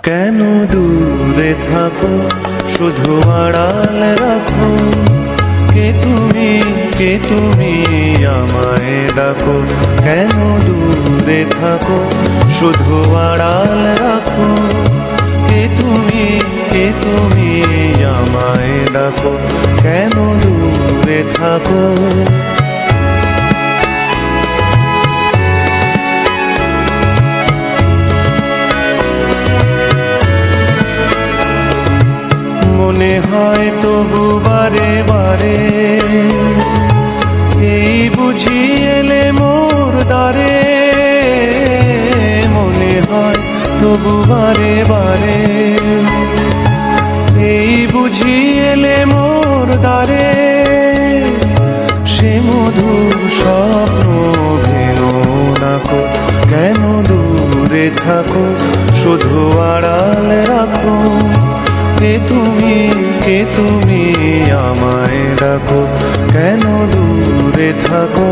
কেন দূরে থাকো, শুধু আড়াল রাখো। কে তুমি আমায় ডাকো। কেন দূরে থাকো, শুধু আড়াল রাখো। কে তুমি আমায় ডাকো। কেন দূরে থাকো। মনে হয় তবু বারে বারে, এই বুঝি এলে মোর দ্বারে। মনে হয় তবু বারে বারে, এই বুঝি এলে মোর দ্বারে। সে মধুর স্বপ্ন ভেঙো নাকো। কেন দূরে থাকো, শুধু আড়াল রাখো। কে তুমি আমায় ডাকো। কেন দূরে থাকো।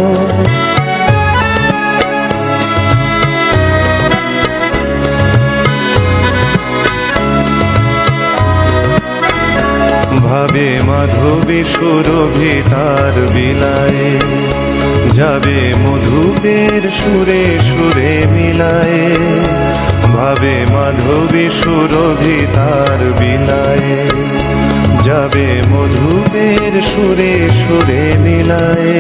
ভাবে মাধবী সুরভি তার বিলায়, যাবে মধুপের সুরে সুরে মিলায়। ভাবে মাধবী সুরভি তার বিলায়, যাবে মধুপের সুরে সুরে মিলায়।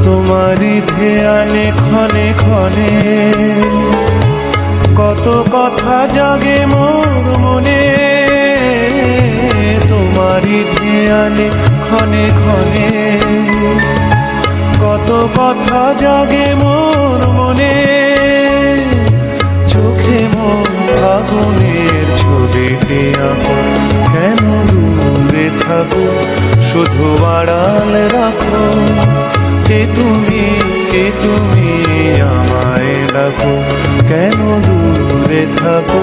তোমারই ধ্যানে ক্ষণে ক্ষণে, কত কথা জাগে মোর মনে। তোমারই ধ্যানে ক্ষণে ক্ষণে, কত কথা জাগে মোর মনে। চোখে মোর আগুনের ছবিটি আঁকো। কেন দূরে থাকো, শুধু আড়াল রাখো। কে তুমি আমায় ডাকো। কেন দূরে থাকো।